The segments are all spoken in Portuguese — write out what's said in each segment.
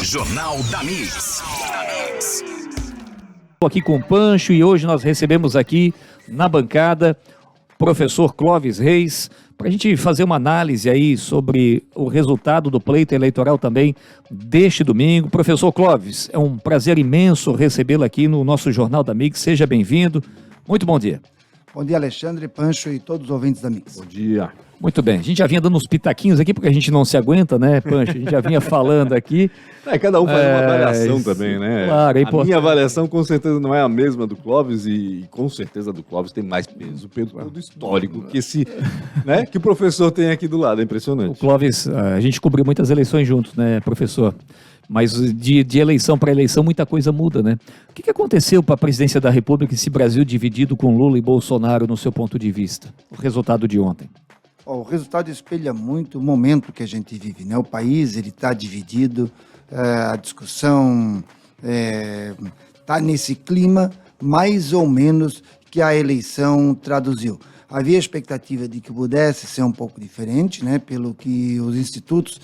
Jornal da Mix. Estou aqui com o Pancho e hoje nós recebemos aqui na bancada o professor Clóvis Reis para a gente fazer uma análise aí sobre o resultado do pleito eleitoral também deste domingo. Professor Clóvis, é um prazer imenso recebê-lo aqui no nosso Jornal da Mix. Seja bem-vindo. Muito bom dia. Bom dia, Alexandre, Pancho e todos os ouvintes da Mix. Bom dia. Muito bem, a gente já vinha dando uns pitaquinhos aqui, porque a gente não se aguenta, né, Pancho? A gente já vinha falando aqui. Cada um faz uma avaliação também, né? Claro, a minha avaliação com certeza não é a mesma do Clóvis e com certeza a do Clóvis tem mais peso pelo todo histórico que esse, né, que o professor tem aqui do lado, é impressionante. O Clóvis, a gente cobriu muitas eleições juntos, né, professor? Mas de eleição para eleição muita coisa muda, né? O que aconteceu para a presidência da República esse Brasil dividido com Lula e Bolsonaro no seu ponto de vista? O resultado de ontem. O resultado espelha muito o momento que a gente vive, né? O país ele está dividido, a discussão está nesse clima mais ou menos que a eleição traduziu. Havia expectativa de que pudesse ser um pouco diferente, né? Pelo que os institutos,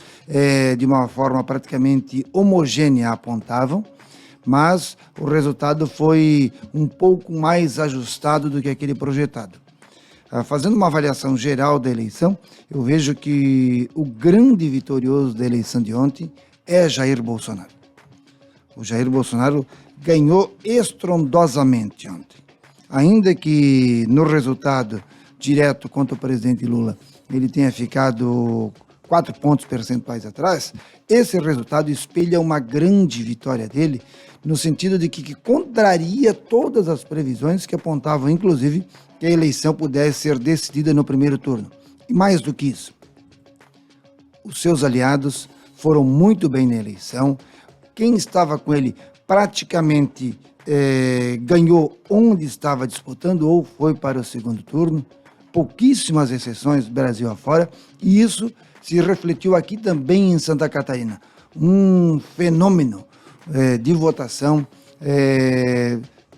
de uma forma praticamente homogênea, apontavam, mas o resultado foi um pouco mais ajustado do que aquele projetado. Fazendo uma avaliação geral da eleição, eu vejo que o grande vitorioso da eleição de ontem é Jair Bolsonaro. O Jair Bolsonaro ganhou estrondosamente ontem. Ainda que no resultado direto contra o presidente Lula ele tenha ficado 4 pontos percentuais atrás, esse resultado espelha uma grande vitória dele, no sentido de que contraria todas as previsões que apontavam, inclusive, que a eleição pudesse ser decidida no primeiro turno. E mais do que isso, os seus aliados foram muito bem na eleição. Quem estava com ele praticamente ganhou onde estava disputando ou foi para o segundo turno. Pouquíssimas exceções Brasil afora, e isso se refletiu aqui também em Santa Catarina. Um fenômeno de votação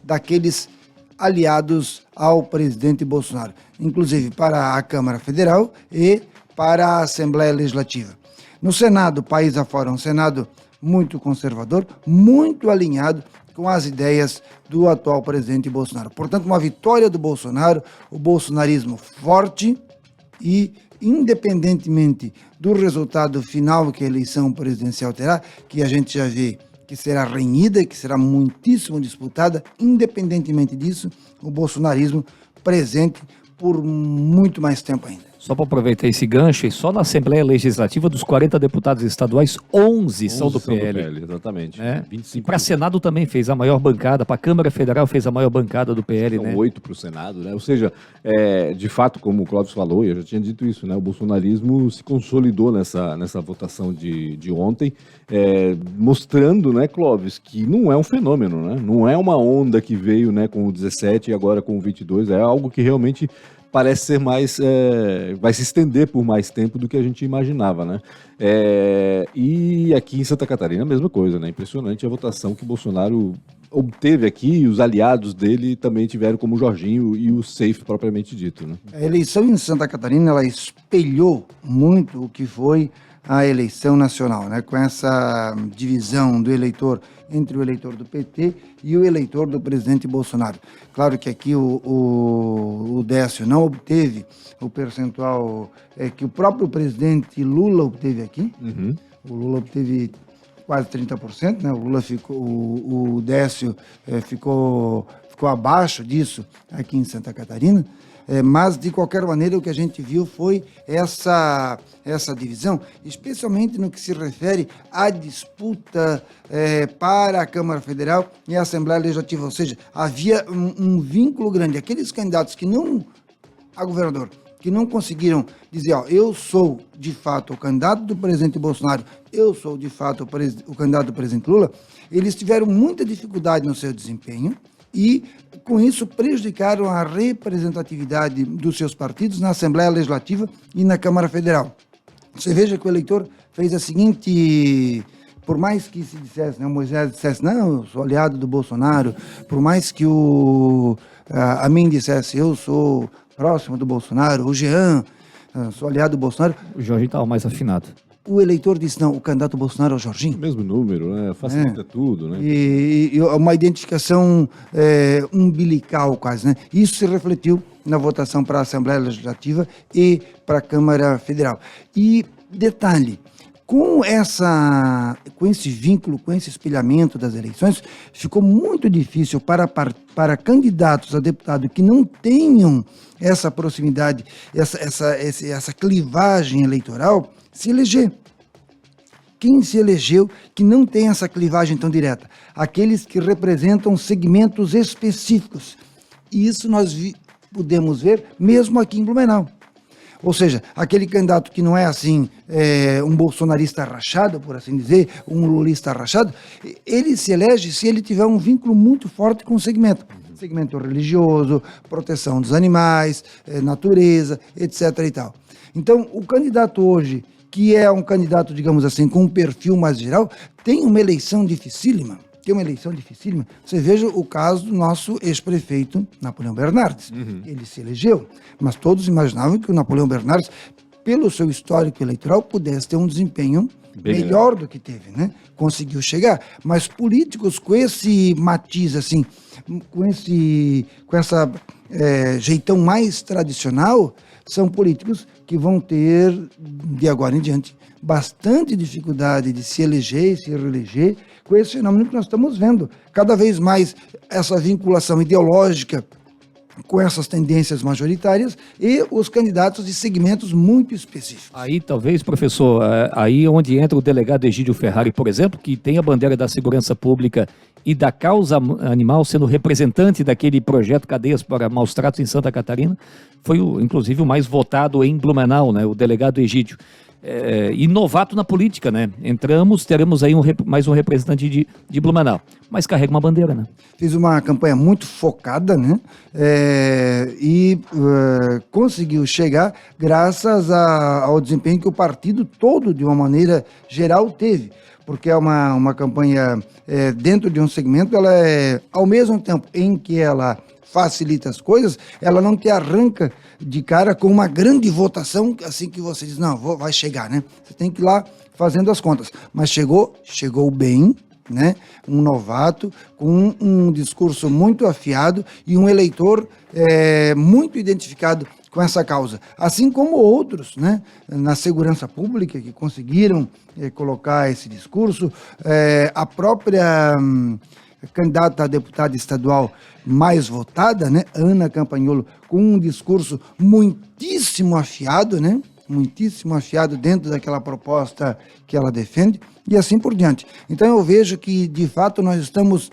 daqueles aliados ao presidente Bolsonaro, inclusive para a Câmara Federal e para a Assembleia Legislativa. No Senado, país afora, um Senado muito conservador, muito alinhado com as ideias do atual presidente Bolsonaro. Portanto, uma vitória do Bolsonaro, o bolsonarismo forte e, independentemente do resultado final que a eleição presidencial terá, que a gente já vê que será renhida, que será muitíssimo disputada, independentemente disso, o bolsonarismo presente por muito mais tempo ainda. Só para aproveitar esse gancho, e só na Assembleia Legislativa, dos 40 deputados estaduais, 11 são do PL. Exatamente. Né? 25. E para Senado também fez a maior bancada, para a Câmara Federal fez a maior bancada do PL. São né? 8 para o Senado, né? Ou seja, de fato, como o Clóvis falou, e eu já tinha dito isso, né? O bolsonarismo se consolidou nessa votação de ontem, mostrando, né, Clóvis, que não é um fenômeno, né? Não é uma onda que veio, né, com o 17 e agora com o 22, é algo que realmente parece ser mais, vai se estender por mais tempo do que a gente imaginava, né? E aqui em Santa Catarina a mesma coisa, né? Impressionante a votação que Bolsonaro obteve aqui, e os aliados dele também tiveram, como o Jorginho e o Safe propriamente dito, né? A eleição em Santa Catarina, ela espelhou muito o que foi a eleição nacional, né? Com essa divisão do eleitor entre o eleitor do PT e o eleitor do presidente Bolsonaro. Claro que aqui o Décio não obteve o percentual que o próprio presidente Lula obteve aqui. Uhum. O Lula obteve quase 30%, né? O Lula ficou, o Décio ficou abaixo disso aqui em Santa Catarina. Mas, de qualquer maneira, o que a gente viu foi essa divisão, especialmente no que se refere à disputa para a Câmara Federal e a Assembleia Legislativa. Ou seja, havia um vínculo grande. Aqueles candidatos que não, a governador, que não conseguiram dizer, eu sou, de fato, o candidato do presidente Bolsonaro, eu sou, de fato, o candidato do presidente Lula, eles tiveram muita dificuldade no seu desempenho, e, com isso, prejudicaram a representatividade dos seus partidos na Assembleia Legislativa e na Câmara Federal. Você veja que o eleitor fez a seguinte... Por mais que se dissesse, né, o Moisés dissesse, não, eu sou aliado do Bolsonaro, por mais que a mim dissesse, eu sou próximo do Bolsonaro, o Jean, sou aliado do Bolsonaro. O Jorginho estava mais afinado. o eleitor disse, não, o candidato Bolsonaro é o Jorginho. Mesmo número, né? Facilita tudo, né? E uma identificação umbilical quase, né? Isso se refletiu na votação para a Assembleia Legislativa e para a Câmara Federal. E detalhe, com esse vínculo, com esse espelhamento das eleições, ficou muito difícil para candidatos a deputado que não tenham essa proximidade, essa clivagem eleitoral, se eleger. Quem se elegeu que não tem essa clivagem tão direta? Aqueles que representam segmentos específicos. E isso nós podemos ver mesmo aqui em Blumenau. Ou seja, aquele candidato que não é assim, um bolsonarista rachado, por assim dizer, um lulista rachado, ele se elege se ele tiver um vínculo muito forte com o segmento. Segmento religioso, proteção dos animais, natureza, etc. e tal. Então, o candidato hoje, que é um candidato, digamos assim, com um perfil mais geral, tem uma eleição dificílima. Você veja o caso do nosso ex-prefeito Napoleão Bernardes. Ele se elegeu, mas todos imaginavam que o Napoleão Bernardes, pelo seu histórico eleitoral, pudesse ter um desempenho melhor do que teve, né? Conseguiu chegar. Mas políticos com esse matiz, assim, com essa jeitão mais tradicional, são políticos que vão ter, de agora em diante, bastante dificuldade de se eleger e se reeleger com esse fenômeno que nós estamos vendo. Cada vez mais essa vinculação ideológica com essas tendências majoritárias e os candidatos de segmentos muito específicos. Aí talvez, professor, aí onde entra o delegado Egídio Ferrari, por exemplo, que tem a bandeira da segurança pública e da causa animal sendo representante daquele projeto Cadeias para Maus Tratos em Santa Catarina, foi inclusive o mais votado em Blumenau, né, o delegado Egídio. E novato na política, né? Teremos aí mais um representante de Blumenau, mas carrega uma bandeira, né? Fez uma campanha muito focada, né? Conseguiu chegar graças ao desempenho que o partido todo, de uma maneira geral, teve. Porque é uma campanha dentro de um segmento, ela ao mesmo tempo em que ela facilita as coisas, ela não te arranca de cara com uma grande votação, assim que você diz, não, vai chegar, né? Você tem que ir lá fazendo as contas. Mas chegou bem, né? Um novato, com um discurso muito afiado e um eleitor muito identificado com essa causa. Assim como outros, né? Na segurança pública, que conseguiram colocar esse discurso, a própria candidata a deputada estadual mais votada, né, Ana Campagnolo, com um discurso muitíssimo afiado, né, muitíssimo afiado dentro daquela proposta que ela defende, e assim por diante. Então eu vejo que, de fato, nós estamos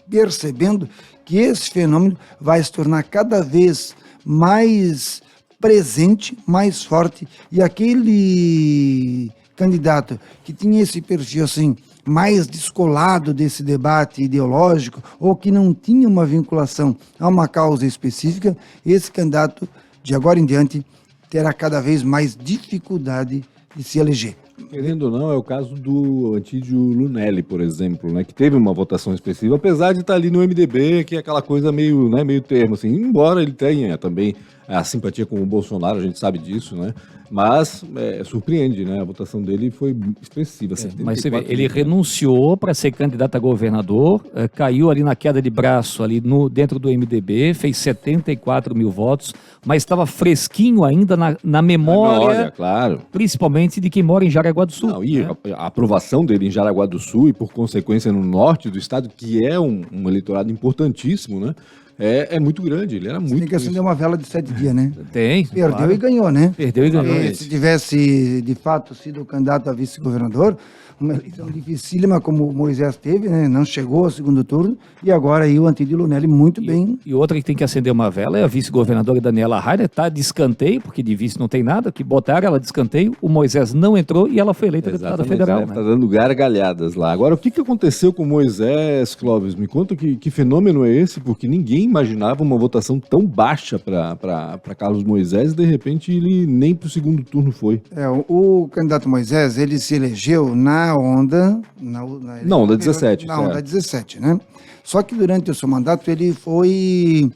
percebendo que esse fenômeno vai se tornar cada vez mais presente, mais forte, e aquele candidato que tinha esse perfil assim, mais descolado desse debate ideológico, ou que não tinha uma vinculação a uma causa específica, esse candidato, de agora em diante, terá cada vez mais dificuldade de se eleger. Querendo ou não, é o caso do Antídio Lunelli, por exemplo, né, que teve uma votação expressiva, apesar de estar ali no MDB, que é aquela coisa meio termo, assim, embora ele tenha também a simpatia com o Bolsonaro, a gente sabe disso, né? Mas surpreende, né? A votação dele foi expressiva. Mas você vê, ele renunciou para ser candidato a governador, caiu ali na queda de braço ali dentro do MDB, fez 74 mil votos, mas estava fresquinho ainda na memória, claro, principalmente de quem mora em Jaraguá do Sul. Não, e a aprovação dele em Jaraguá do Sul e, por consequência, no norte do estado, que é um eleitorado importantíssimo, né? É muito grande, ele era muito... Tem que acender uma vela de 7 dias, né? Tem. Perdeu claro. E ganhou, né? Perdeu e ganhou. Se tivesse, de fato, sido candidato a vice-governador, uma eleição dificílima como Moisés teve, né? Não chegou ao segundo turno, e agora aí o Antídio Lunelli muito bem. E outra que tem que acender uma vela é a vice-governadora Daniela Rainer, tá de escanteio, porque de vice não tem nada, que botaram ela de escanteio, o Moisés não entrou e ela foi eleita deputada federal. Deve estar dando gargalhadas lá. Agora, o que aconteceu com Moisés, Clóvis? Me conta que fenômeno é esse, porque ninguém imaginava uma votação tão baixa para Carlos Moisés e, de repente, ele nem para o segundo turno foi. O candidato Moisés, ele se elegeu na onda... Na onda 17. Na onda 17, né? Só que durante o seu mandato ele foi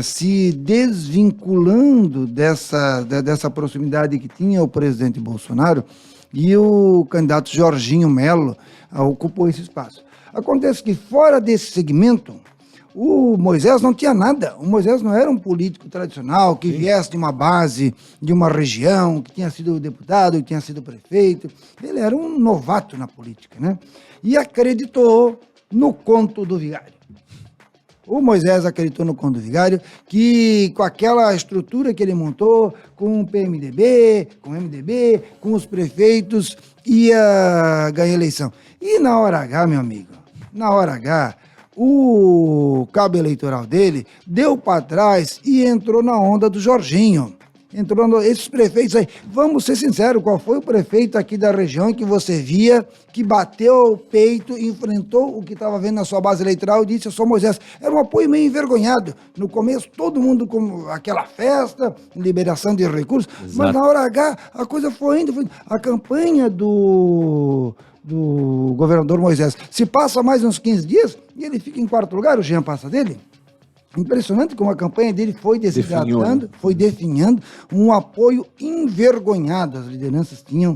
se desvinculando dessa proximidade que tinha o presidente Bolsonaro, e o candidato Jorginho Melo ocupou esse espaço. Acontece que fora desse segmento, o Moisés não tinha nada. O Moisés não era um político tradicional que viesse de uma base, de uma região, que tinha sido deputado, que tinha sido prefeito. Ele era um novato na política, né? E acreditou no conto do vigário. O Moisés acreditou no conto do vigário, que com aquela estrutura que ele montou, com o PMDB, com o MDB, com os prefeitos, ia ganhar a eleição. E na hora H, meu amigo, na hora H, o cabo eleitoral dele deu para trás e entrou na onda do Jorginho. Esses prefeitos aí, vamos ser sinceros, qual foi o prefeito aqui da região que você via que bateu o peito, enfrentou o que estava vendo na sua base eleitoral e disse: eu sou Moisés? Era um apoio meio envergonhado. No começo, todo mundo com aquela festa, liberação de recursos, exato. Mas na hora H, a coisa foi indo. A campanha do governador Moisés, se passa mais uns 15 dias e ele fica em quarto lugar, o Jean passa dele. Impressionante como a campanha dele foi desidratando, foi definhando um apoio envergonhado. As lideranças tinham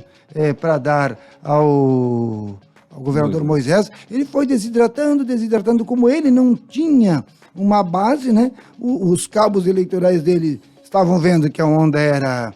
para dar ao governador Moisés. Ele foi desidratando, como ele não tinha uma base, né? Os cabos eleitorais dele estavam vendo que a onda era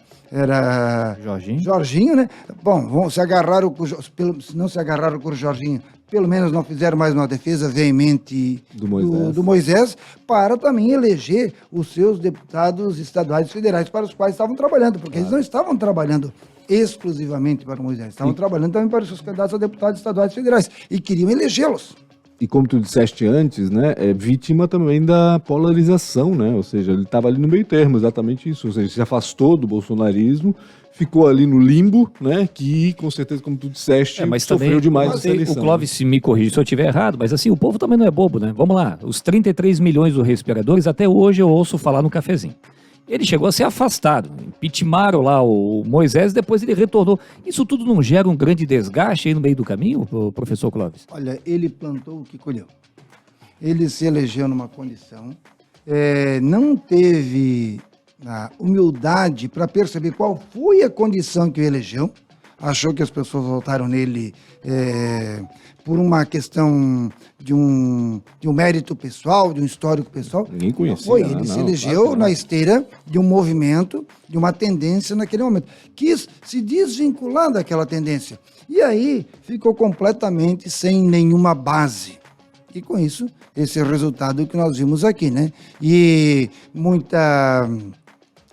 Jorginho, né? Bom, se não se agarraram com o Jorginho, pelo menos não fizeram mais uma defesa veemente do Moisés, para também eleger os seus deputados estaduais e federais para os quais estavam trabalhando, porque eles não estavam trabalhando exclusivamente para o Moisés, estavam trabalhando também para os seus candidatos a deputados estaduais e federais, e queriam elegê-los. E como tu disseste antes, né, é vítima também da polarização, né? Ou seja, ele estava ali no meio termo, exatamente isso. Ou seja, se afastou do bolsonarismo, ficou ali no limbo, né? Que, com certeza, como tu disseste, mas sofreu também, demais essa eleição. O Clóvis, se me corrige se eu estiver errado, mas assim, o povo também não é bobo, né? Vamos lá, os 33 milhões dos respiradores, até hoje eu ouço falar no cafezinho. Ele chegou a ser afastado, impeachmentaram lá o Moisés, depois ele retornou. Isso tudo não gera um grande desgaste aí no meio do caminho, professor Clóvis? Olha, ele plantou o que colheu. Ele se elegeu numa condição, não teve a humildade para perceber qual foi a condição que o elegeu, achou que as pessoas votaram nele por uma questão de um mérito pessoal, de um histórico pessoal. Ninguém conhecia. Foi, ele se elegeu na esteira de um movimento, de uma tendência naquele momento. Quis se desvincular daquela tendência. E aí ficou completamente sem nenhuma base. E com isso, esse é o resultado que nós vimos aqui, né? E muita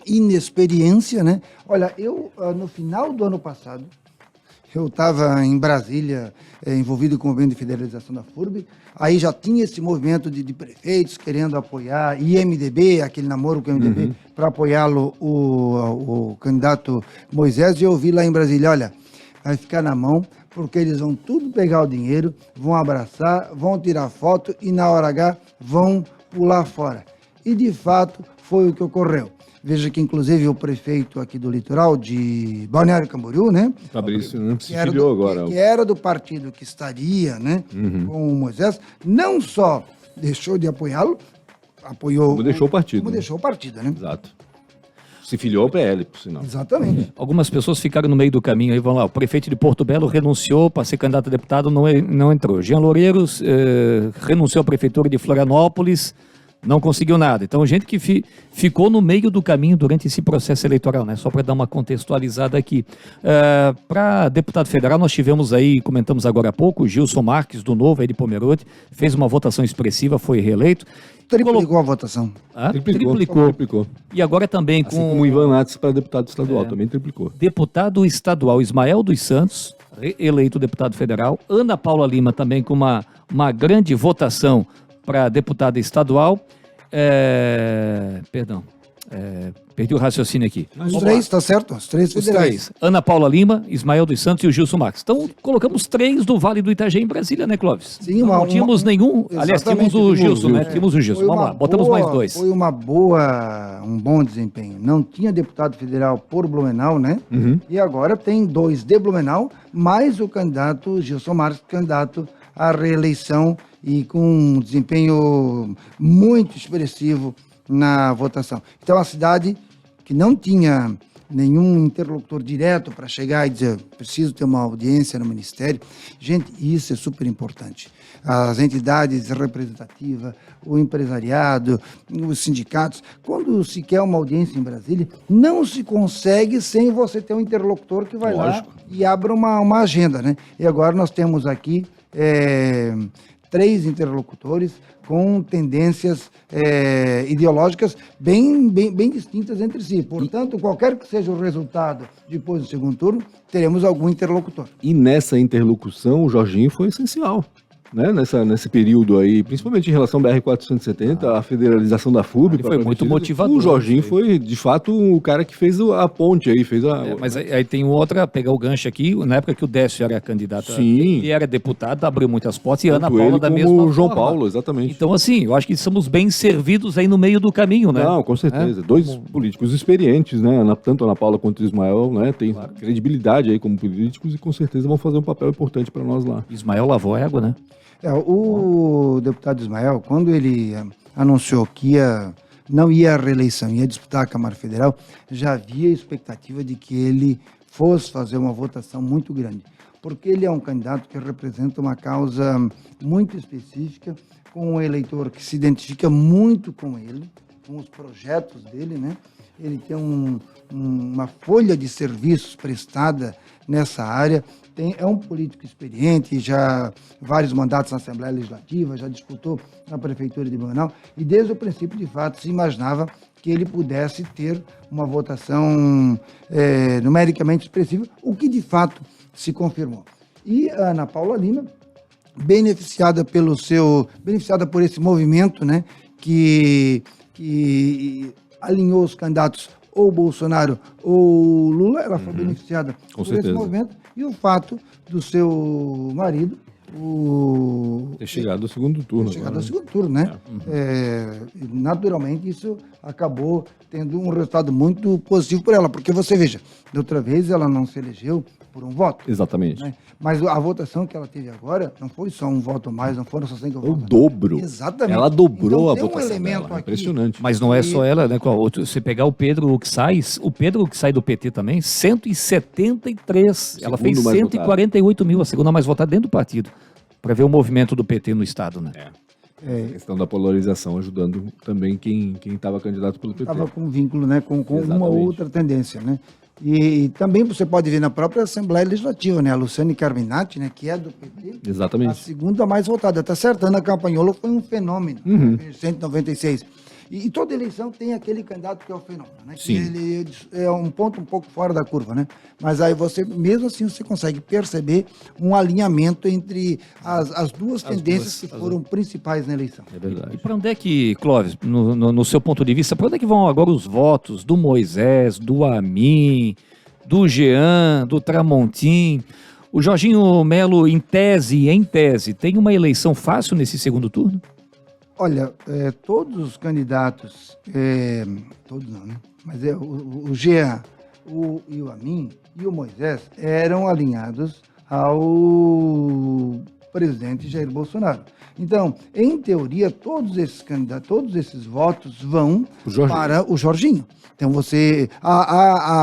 inexperiência, né? Olha, eu, no final do ano passado, eu estava em Brasília, envolvido com o movimento de federalização da FURB, aí já tinha esse movimento de prefeitos querendo apoiar, e MDB, aquele namoro com o MDB, para apoiá-lo, o candidato Moisés, e eu vi lá em Brasília, olha, vai ficar na mão, porque eles vão tudo pegar o dinheiro, vão abraçar, vão tirar foto e na hora H vão pular fora. E de fato foi o que ocorreu. Veja que, inclusive, o prefeito aqui do litoral, de Balneário Camboriú, né? Fabrício, né? Se filiou agora. Que era do partido que estaria, né? Com o Moisés, não só deixou de apoiá-lo, apoiou... Como deixou o partido. Como deixou o partido, né? Exato. Se filiou ao PL, por sinal. Exatamente. Algumas pessoas ficaram no meio do caminho aí, vão lá, o prefeito de Porto Belo renunciou para ser candidato a deputado, não entrou. Jean Loureiros renunciou à prefeitura de Florianópolis, não conseguiu nada. Então, gente que ficou no meio do caminho durante esse processo eleitoral, né? Só para dar uma contextualizada aqui. Para deputado federal, nós tivemos aí, comentamos agora há pouco, o Gilson Marques, do Novo, aí de Pomerode, fez uma votação expressiva, foi reeleito. Triplicou a votação. Triplicou. E agora também assim como o Ivan Nates para deputado estadual, também triplicou. Deputado estadual Ismael dos Santos, eleito deputado federal. Ana Paula Lima também com uma grande votação para deputada estadual. Perdi o raciocínio aqui. Os três, está certo? Os três federais. Ana Paula Lima, Ismael dos Santos e o Gilson Marques. Então, colocamos 3 do Vale do Itajaí em Brasília, né, Clóvis? Sim, não tínhamos nenhum. Aliás, tínhamos o Gilson, né? Tínhamos o Gilson. Vamos lá, botamos mais 2. Foi um bom desempenho. Não tinha deputado federal por Blumenau, né? E agora tem 2 de Blumenau, mais o candidato Gilson Marques, candidato à reeleição e com um desempenho muito expressivo na votação. Então, a cidade que não tinha nenhum interlocutor direto para chegar e dizer, preciso ter uma audiência no Ministério. Gente, isso é super importante. As entidades representativas, o empresariado, os sindicatos, quando se quer uma audiência em Brasília, não se consegue sem você ter um interlocutor que vai lá e abra uma agenda, né? E agora nós temos aqui 3 interlocutores com tendências ideológicas bem distintas entre si. Portanto, qualquer que seja o resultado depois do segundo turno, teremos algum interlocutor. E nessa interlocução, o Jorginho foi essencial, né? Nesse período aí, principalmente em relação ao BR-470, a federalização da FUB. Ele foi muito motivador. O Jorginho foi, de fato, o cara que fez a ponte aí, fez a... Mas aí tem outra, pegar o gancho aqui, na época que o Décio era candidato, Sim. ele era deputado, abriu muitas portas, e Tanto Ana Paula ele da como mesma o João forma. Paulo, exatamente. Então, assim, eu acho que estamos bem servidos aí no meio do caminho, né? Não, com certeza. 2 políticos experientes, né? Tanto a Ana Paula quanto o Ismael, né? Tem credibilidade aí como políticos e com certeza vão fazer um papel importante para nós lá. Ismael lavou a égua, né? O deputado Ismael, quando ele anunciou que não ia à reeleição, ia disputar a Câmara Federal, já havia expectativa de que ele fosse fazer uma votação muito grande, porque ele é um candidato que representa uma causa muito específica, com um eleitor que se identifica muito com ele, com os projetos dele, né? Ele tem uma folha de serviços prestada nessa área, é um político experiente, já vários mandatos na Assembleia Legislativa, já disputou na Prefeitura de Blumenau, e desde o princípio, de fato, se imaginava que ele pudesse ter uma votação numericamente expressiva, o que de fato se confirmou. E a Ana Paula Lima, beneficiada por esse movimento, né, que alinhou os candidatos ou Bolsonaro ou Lula, ela foi beneficiada Com por certeza. esse movimento, e o fato do seu marido Ter chegado ao segundo turno. chegado agora, ao segundo turno, né? Naturalmente, isso acabou tendo um resultado muito positivo por ela, porque você veja, da outra vez ela não se elegeu por um voto. Exatamente. Né? Mas a votação que ela teve agora não foi só um voto a mais, não foram só 100 O votos. dobro. Exatamente. Ela dobrou Então, a tem um votação elemento dela. aqui. Impressionante. Mas não é só ela, né? Você pegar o Pedro que sai do PT também, 173. Ela fez Segundo mais 148 mil, a segunda mais votada dentro do partido, para ver o movimento do PT no estado, né? A questão da polarização ajudando também quem estava candidato pelo PT. Estava com vínculo, né, com uma Exatamente. outra tendência, né? E também você pode ver na própria Assembleia Legislativa, né? A Luciane Carminati, né, que é do PT, a Exatamente. segunda mais votada. Tá certo, Ana Campagnolo foi um fenômeno, 196. E toda eleição tem aquele candidato que é o fenômeno, né? Que Sim. ele é um ponto um pouco fora da curva, né? Mas aí mesmo assim, você consegue perceber um alinhamento entre as duas tendências que foram principais na eleição. É E verdade. para onde é que, Clóvis, no seu ponto de vista, para onde é que vão agora os votos do Moisés, do Amin, do Jean, do Tramontim? O Jorginho Melo, em tese, tem uma eleição fácil nesse segundo turno? Olha, todos os candidatos, todos não, né? Mas o Jean, e o Amin e o Moisés eram alinhados ao presidente Jair Bolsonaro. Então, em teoria, todos esses candidatos, todos esses votos vão para o Jorginho. Então,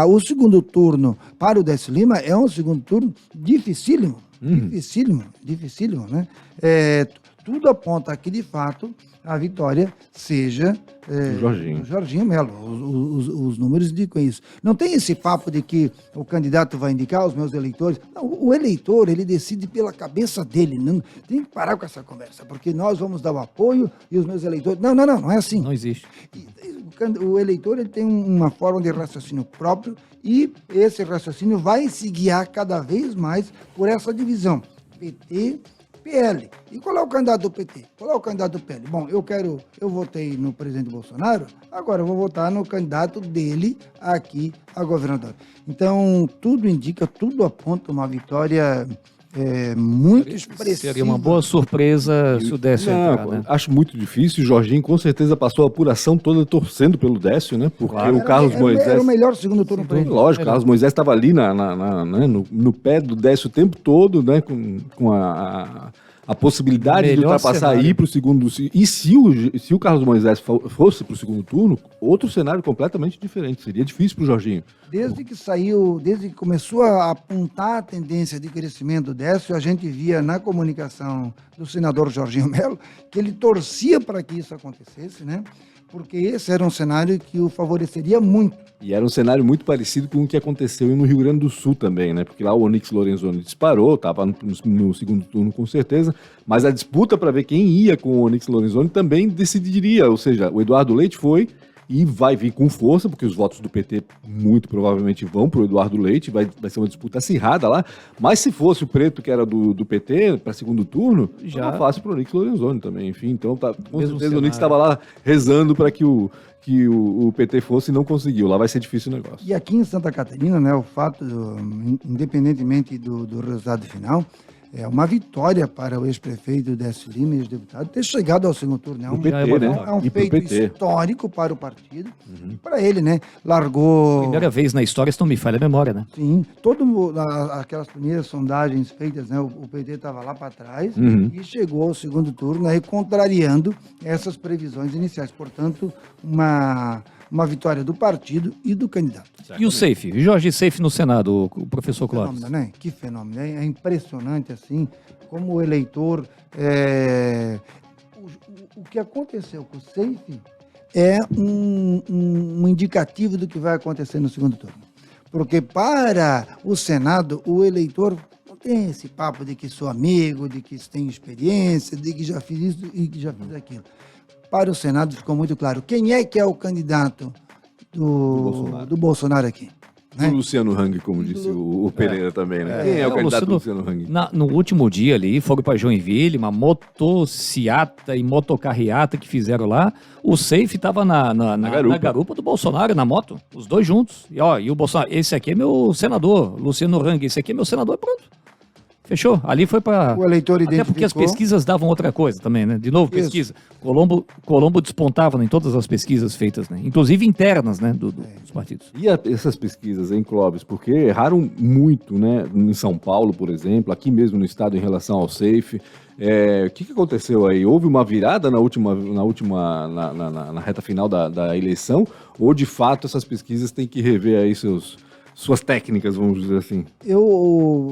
o segundo turno para o Décio Lima é um segundo turno dificílimo, dificílimo, né? Tudo aponta a que, de fato, a vitória seja Jorginho. do Jorginho Melo. Os números indicam isso. Não tem esse papo de que o candidato vai indicar os meus eleitores. Não, o eleitor, ele decide pela cabeça dele. Não, tem que parar com essa conversa, porque nós vamos dar o apoio e os meus eleitores... Não é assim. Não existe. O eleitor, ele tem uma forma de raciocínio próprio e esse raciocínio vai se guiar cada vez mais por essa divisão. PT, PL. E qual é o candidato do PT? Qual é o candidato do PL? Bom, eu votei no presidente Bolsonaro, agora eu vou votar no candidato dele aqui a governador. Então, tudo indica, tudo aponta uma vitória muito expressiva. Seria uma boa surpresa se o Décio entrar, né? Acho muito difícil. O Jorginho com certeza passou a apuração toda torcendo pelo Décio, né? Porque o Carlos Moisés... Era o melhor segundo turno para ele. Lógico, o Carlos Moisés estava ali né, no pé do Décio o tempo todo, né? Com a possibilidade de Melhor ultrapassar cenário. e ir para o segundo. E se o Carlos Moisés fosse para o segundo turno, outro cenário completamente diferente. Seria difícil para o Jorginho. Desde que começou a apontar a tendência de crescimento do Décio, a gente via na comunicação do senador Jorginho Melo que ele torcia para que isso acontecesse, né? Porque esse era um cenário que o favoreceria muito. E era um cenário muito parecido com o que aconteceu no Rio Grande do Sul também, né? Porque lá o Onyx Lorenzoni disparou, estava no segundo turno com certeza, mas a disputa para ver quem ia com o Onyx Lorenzoni também decidiria, ou seja, o Eduardo Leite foi e vai vir com força, porque os votos do PT muito provavelmente vão para o Eduardo Leite, vai ser uma disputa acirrada lá, mas se fosse o Preto, que era do PT, para segundo turno, já era fácil para o Onyx Lorenzoni também, enfim, então com certeza o Onyx estava lá rezando para que o PT fosse e não conseguiu, lá vai ser difícil o negócio. E aqui em Santa Catarina, né, o fato, independentemente do resultado final, é uma vitória para o ex-prefeito Décio Lima e os deputados ter chegado ao segundo turno. É um, PT, né? É um E pro feito PT. histórico para o partido e para ele, né? Largou... Primeira vez na história, se não me falha a memória, né? Sim, aquelas primeiras sondagens feitas, né? O PT estava lá para trás e chegou ao segundo turno aí contrariando essas previsões iniciais. Portanto, uma vitória do partido e do candidato. E o Seif? Jorge Seif no Senado, o professor Clóvis. Fenômeno, né? Que fenômeno. É impressionante, assim, como o eleitor... O que aconteceu com o Seif é um indicativo do que vai acontecer no segundo turno. Porque para o Senado, o eleitor não tem esse papo de que sou amigo, de que tem experiência, de que já fiz isso e que já fiz aquilo. Para o Senado ficou muito claro quem é que é o candidato do Bolsonaro aqui. Né? O Luciano Hang, como disse o Pereira também, né? Quem é o candidato do Luciano Hang? No último dia ali, foram para Joinville, uma motociata e motocarreata que fizeram lá. O Seif estava na garupa do Bolsonaro, na moto, os dois juntos. E o Bolsonaro, esse aqui é meu senador, Luciano Hang, esse aqui é meu senador, pronto. Fechou? Ali foi para... O eleitor identificou... Até porque as pesquisas davam outra coisa também, né? De novo, pesquisa. Colombo despontava em todas as pesquisas feitas, né? Inclusive internas, né? Dos partidos. E essas pesquisas, hein, Clóvis? Porque erraram muito, né? Em São Paulo, por exemplo, aqui mesmo no estado em relação ao Seif. O que aconteceu aí? Houve uma virada na reta final da eleição? Ou, de fato, essas pesquisas têm que rever aí suas técnicas, vamos dizer assim?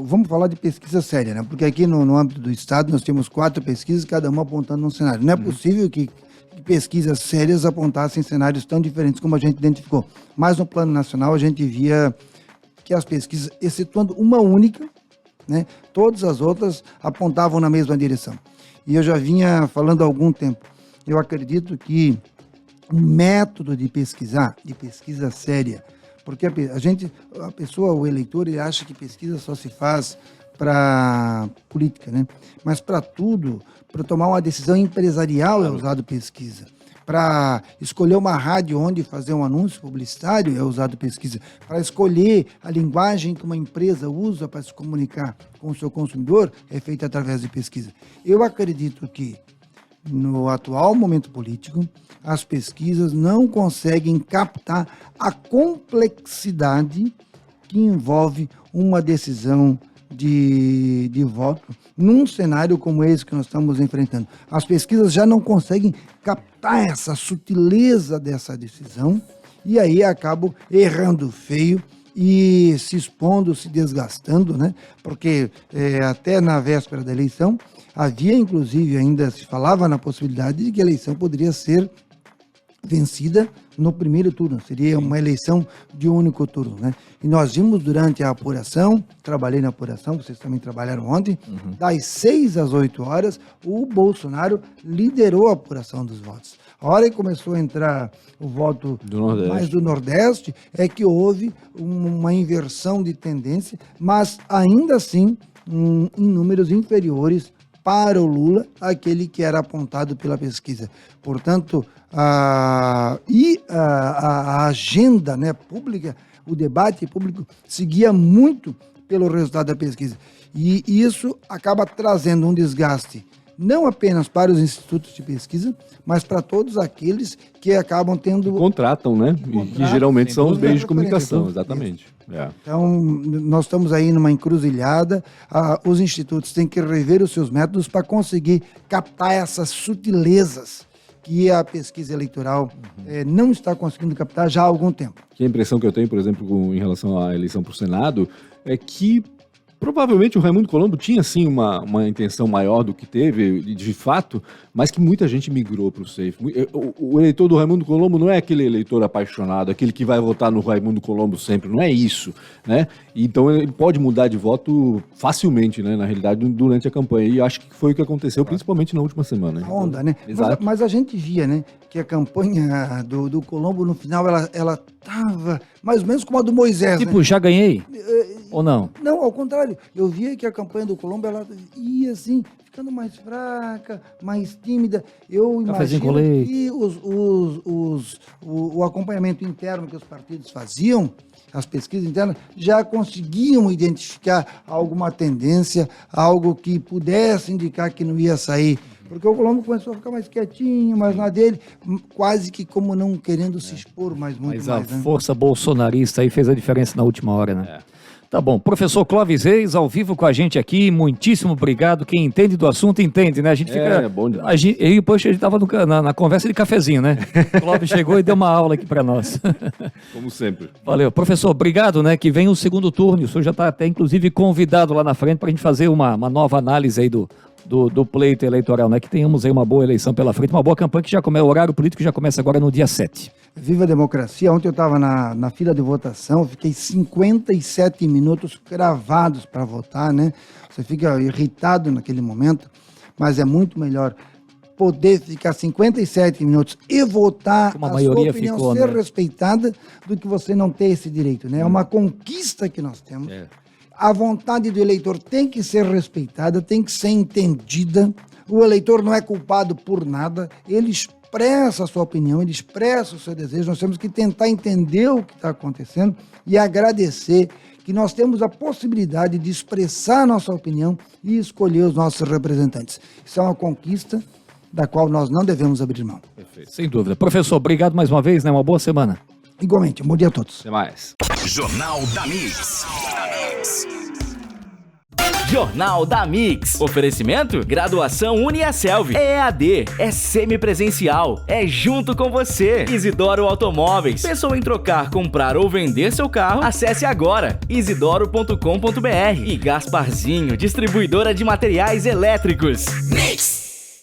Vamos falar de pesquisa séria, né? Porque aqui no âmbito do Estado nós temos 4 pesquisas, cada uma apontando um cenário. Não é possível que pesquisas sérias apontassem cenários tão diferentes como a gente identificou. Mas no plano nacional a gente via que as pesquisas, excetuando uma única, né? Todas as outras apontavam na mesma direção. E eu já vinha falando há algum tempo. Eu acredito que o método de pesquisa séria, porque o eleitor, ele acha que pesquisa só se faz para política, né? Mas para tudo, para tomar uma decisão empresarial é usado pesquisa. Para escolher uma rádio onde fazer um anúncio publicitário é usado pesquisa. Para escolher a linguagem que uma empresa usa para se comunicar com o seu consumidor é feita através de pesquisa. Eu acredito que no atual momento político, as pesquisas não conseguem captar a complexidade que envolve uma decisão de voto num cenário como esse que nós estamos enfrentando. As pesquisas já não conseguem captar essa sutileza dessa decisão e aí acabam errando feio e se expondo, se desgastando, né? Porque até na véspera da eleição havia, inclusive, ainda se falava na possibilidade de que a eleição poderia ser vencida no primeiro turno, seria uma eleição de um único turno, né? E nós vimos durante a apuração, trabalhei na apuração, vocês também trabalharam ontem, das 6 às 8 horas, o Bolsonaro liderou a apuração dos votos. A hora que começou a entrar o voto mais do Nordeste, é que houve uma inversão de tendência, mas ainda assim em números inferiores para o Lula, aquele que era apontado pela pesquisa. Portanto, a agenda, né, pública, o debate público seguia muito pelo resultado da pesquisa. E isso acaba trazendo um desgaste não apenas para os institutos de pesquisa, mas para todos aqueles que acabam tendo... Contratam, né? Que geralmente são os meios de comunicação, exatamente. Então, nós estamos aí numa encruzilhada, os institutos têm que rever os seus métodos para conseguir captar essas sutilezas que a pesquisa eleitoral não está conseguindo captar já há algum tempo. Que a impressão que eu tenho, por exemplo, em relação à eleição para o Senado, é que provavelmente o Raimundo Colombo tinha, sim, uma intenção maior do que teve, de fato, mas que muita gente migrou para o SAFE. O eleitor do Raimundo Colombo não é aquele eleitor apaixonado, aquele que vai votar no Raimundo Colombo sempre, não é isso, né? Então ele pode mudar de voto facilmente, né, na realidade, durante a campanha. E acho que foi o que aconteceu, principalmente na última semana. A onda, né? Exato. Mas a gente via, né, que a campanha do Colombo, no final, ela estava mais ou menos como a do Moisés, Tipo, né? já ganhei? Ou não? Não, ao contrário. Eu via que a campanha do Colombo, ela ia assim, ficando mais fraca, mais tímida. Eu Cafézinho com imagino leite. que o acompanhamento interno que os partidos faziam, as pesquisas internas, já conseguiam identificar alguma tendência, algo que pudesse indicar que não ia sair. Porque o Colombo começou a ficar mais quietinho, mais na dele, quase que como não querendo se expor mais muito Mas mais. a força bolsonarista aí fez a diferença na última hora, né? Tá bom. Professor Clóvis Reis, ao vivo com a gente aqui, muitíssimo obrigado. Quem entende do assunto, entende, né? A gente fica... bom demais. E depois a gente tava na conversa de cafezinho, né? O Clóvis chegou e deu uma aula aqui para nós. Como sempre. Valeu. Professor, obrigado, né? Que vem o segundo turno. O senhor já está até, inclusive, convidado lá na frente para a gente fazer uma nova análise aí do pleito eleitoral, né? Que tenhamos aí uma boa eleição pela frente, uma boa campanha que já começa, o horário político já começa agora no dia 7. Viva a democracia. Ontem eu estava na fila de votação, fiquei 57 minutos gravados para votar, né? Você fica irritado naquele momento, mas é muito melhor poder ficar 57 minutos e votar, Como a sua maioria opinião ficou, ser né? respeitada, do que você não ter esse direito, né? É uma conquista que nós temos. A vontade do eleitor tem que ser respeitada, tem que ser entendida. O eleitor não é culpado por nada, ele expressa a sua opinião, ele expressa o seu desejo. Nós temos que tentar entender o que está acontecendo e agradecer que nós temos a possibilidade de expressar a nossa opinião e escolher os nossos representantes. Isso é uma conquista da qual nós não devemos abrir mão. Perfeito. Sem dúvida. Professor, obrigado mais uma vez, né? Uma boa semana. Igualmente, um bom dia a todos. Até mais. Jornal da Mix. Jornal da Mix. Oferecimento? Graduação UniaSelv. É EAD. É semipresencial. É junto com você. Isidoro Automóveis. Pensou em trocar, comprar ou vender seu carro? Acesse agora isidoro.com.br. E Gasparzinho, distribuidora de materiais elétricos. Mix.